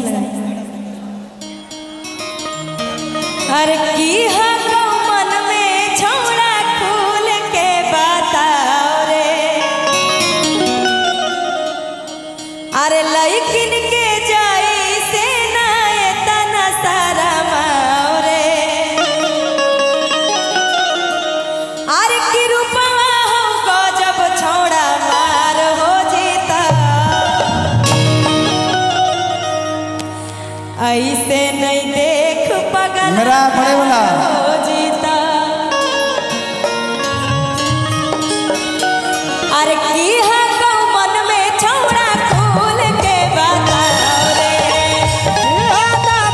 साथ लगा। अरे की मन में छोड़ा खुल के बताओ रे, अरे लइकिन के जाई से ना इतना सारा माओ रे, अरे की रूपा हमको जब छोड़ा मार हो जीता, ऐसे नहीं देख पगल मेरा बड़े वाला हो जीता। अरे की मन में छोड़ा खोल के बताओ रे,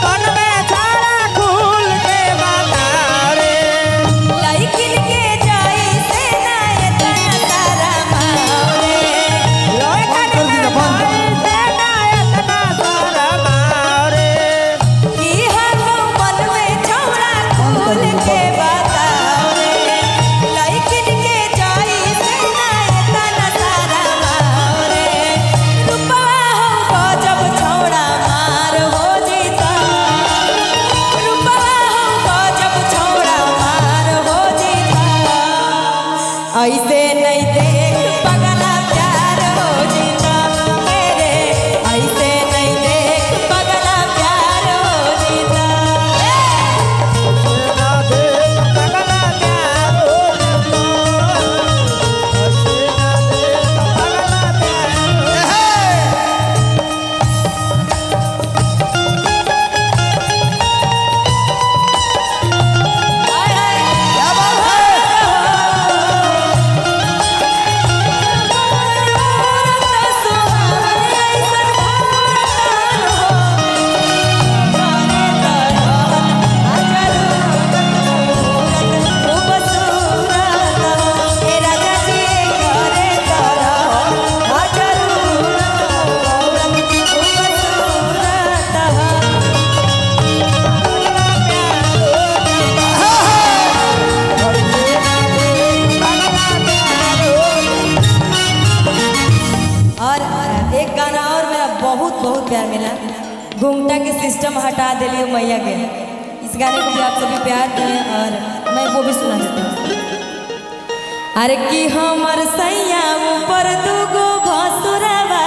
मन में छोड़ा खोल के बताओ रे, लइकिन के जाई से ना इतना सारा माओ रे, लइकिन के जाई से ना इतना सारा माओ रे, की मन में छोड़ा खोल के बताओ रे, लइकिन के जाई से ना इतना सारा माओ रे, रूपा हमको जब छोड़ा मार हो जीता, रूपा हमको जब छोड़ा मार हो जीता, ऐसे नहीं देख पगला प्यार हो जीता मेरे, ऐसे नहीं देख पगला प्यार हो जीता। ना दे पगला प्यार हो जीता, ना दे पगला प्यार हाय हाय क्या बात है। और एक गाना और मेरा बहुत बहुत प्यार मिला, घूमटा के सिस्टम हटा दिलिए मैया के, इस गाने को भी आप सभी प्यार दें और मैं वो भी सुना देता हूँ। अरे की हमर सैया ऊपर दूगो भसुरवा,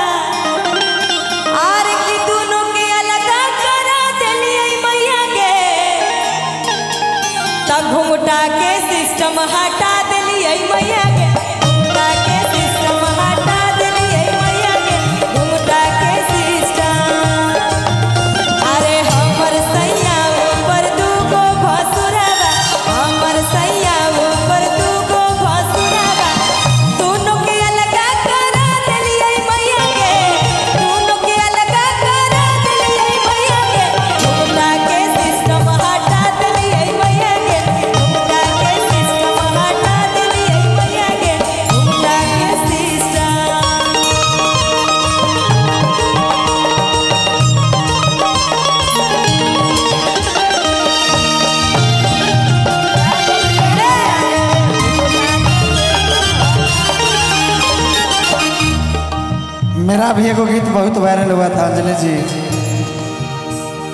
अरे की दोनों के अलग करा दिलिए मैया के, तब घूमटा के सिस्टम हटा दिलिए मैया के, घूमटा के सिस्टम हटा दिलिए मैया के, घूमटा के सिस्टम। अरे हमर सैया ऊपर दूगो भसुरवा, हमर सैया ऊपर दूगो भसुरवा, दोनों के अलग करा दिलिए मैया के, दोनों के अलग करा दिलिए मैया के, घूमटा के सिस्टम हटा दिलिए मैया के, घूमटा के सिस्टम हटा दिलिए मैया के, घूमटा के सिस्टम। मेरा भी एगो गीत बहुत वायरल हुआ था अंजलि जी।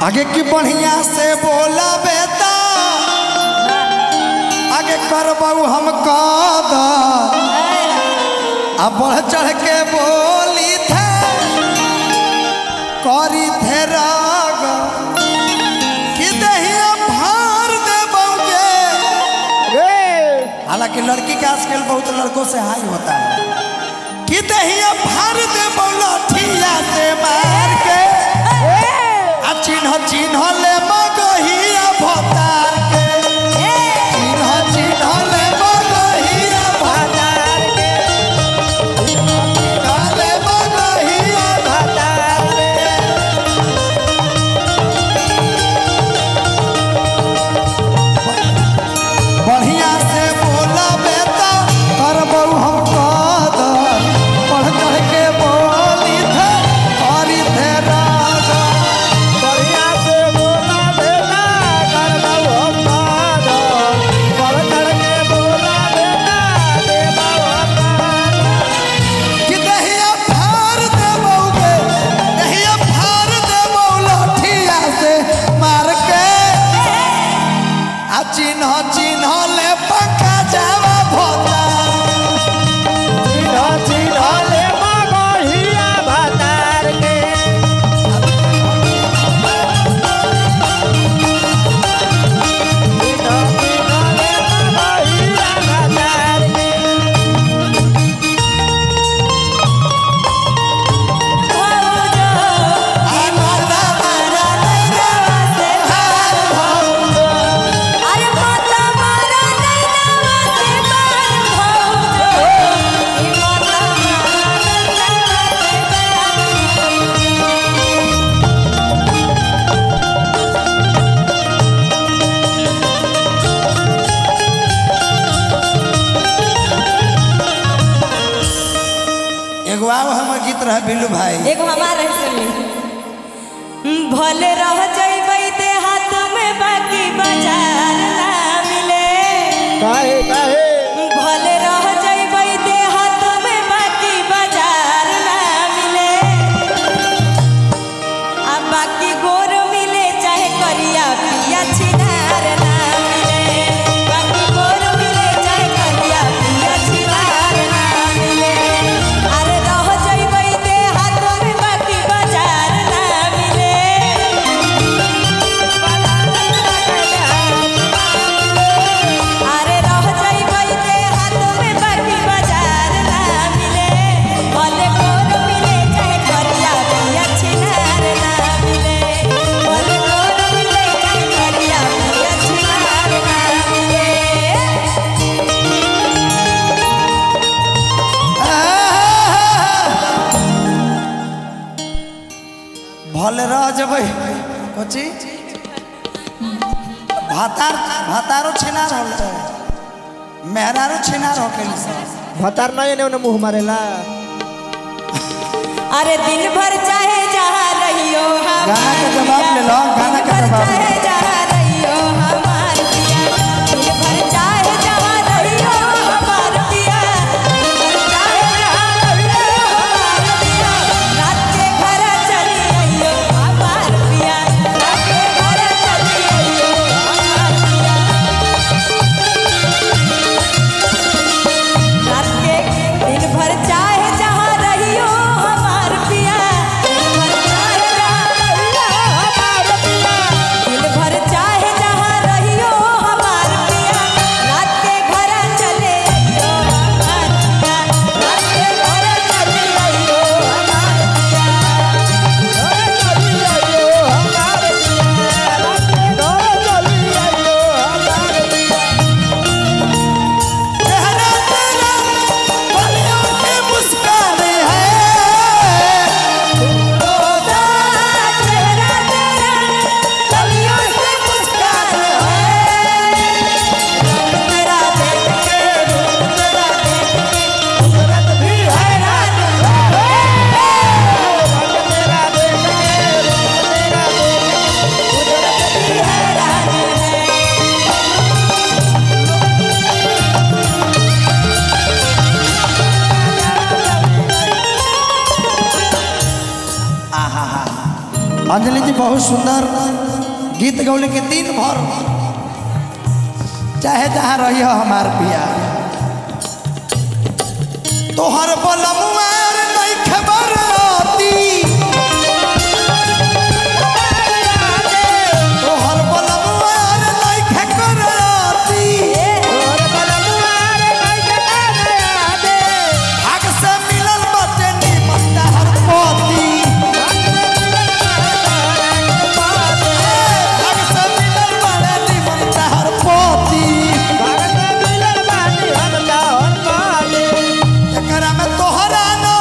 आगे की बढ़िया से बोला बेटा, आगे करबू हम कादा, अब बढ़ चढ़ के बोली थे करी थे राग, कि दहिया भार दे बउगे। हालांकि लड़की का स्केल बहुत लड़कों से हाई होता है, कि दहिया भार दे लठिया से मार के, आ चिन्ह चिन्ह ले मगहिया भतार के, चिन्ह चिन्ह ले मगहिया भतार के, चिन्ह ले मगहिया भतार के। बढ़िया से बोला बेटा करबू हम कदर, बढ़ चढ़ के बोल बिल्लू भाई एगो हमार है सुन ली। भले रह जइबै ते हाथ में बाकी बाजार ना मिले। काहे काहे भले रह जइबै ते हाथ में बाकी बाजार ना मिले। आ बाकी गोर मिले चाहे करिया पिया छिनार ना मिले। बाकी गोर मिले चाहे करिया पिया छिनार ना मिले। अरे रह जइबै ते हाथ में बाकी बाजार ना मिले। अरे रह जइबै ते हाथ में बाकी बाजार ना मिले। भले गोर मिले चाहे करिया पिया छिनार ना मिले। भले गोर मिले चाहे करिया पिया छिनार ना मिले। भले रह जबै कोची भातारो छिनार होल मेहरारो छिनार हो केली सब भतार नहीं ने उन्हें मुंह मारेला। अरे दिन भर चाहे जहाँ रहियो गाना के जवाब ले लो, गाना के जवाब ले लो। चाहे जहाँ रहियो हमार पिया। दिन भर चाहे जहाँ रहियो हमार पिया। दिन भर चाहे जहाँ रहियो हमार पिया। रात के घर चली आइयो हमार पिया। रात के घर चली आइयो हमार पिया। रात के दिन भर चाहे जहाँ रहियो हमार पिया। दिन भर चाहे जहाँ रहियो हमार पिया। दिन भर चाहे जहाँ रहियो हमार पिया। रात के घर चले आइयो हमार पिया। रात के घर चले आइयो हमार पिया। चेहरा तेरा पलियों की मुस्कान है चेहरा तेरा कलियों से मुस्कान है। रंग तेरा देख के रूप तेरा देख के सूरत भी हैरान है। रंग तेरा देख के रूप तेरा देख के सूरत भी हैरान है। अंजलि जी बहुत सुंदर गीत गौले के दिन भर चाहे जहाँ रही हो हमार पिया तोहर बलमुआ नहीं खबर आती तोहर बलमुआ नहीं खबर आती भाग से मिलल बाटे निमन हर पोती भाग से मिलल बाटे निमन हर पोती एकरा में तोहरा ना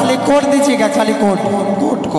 खाली कोट दीजिएगा, खाली कोट कोट को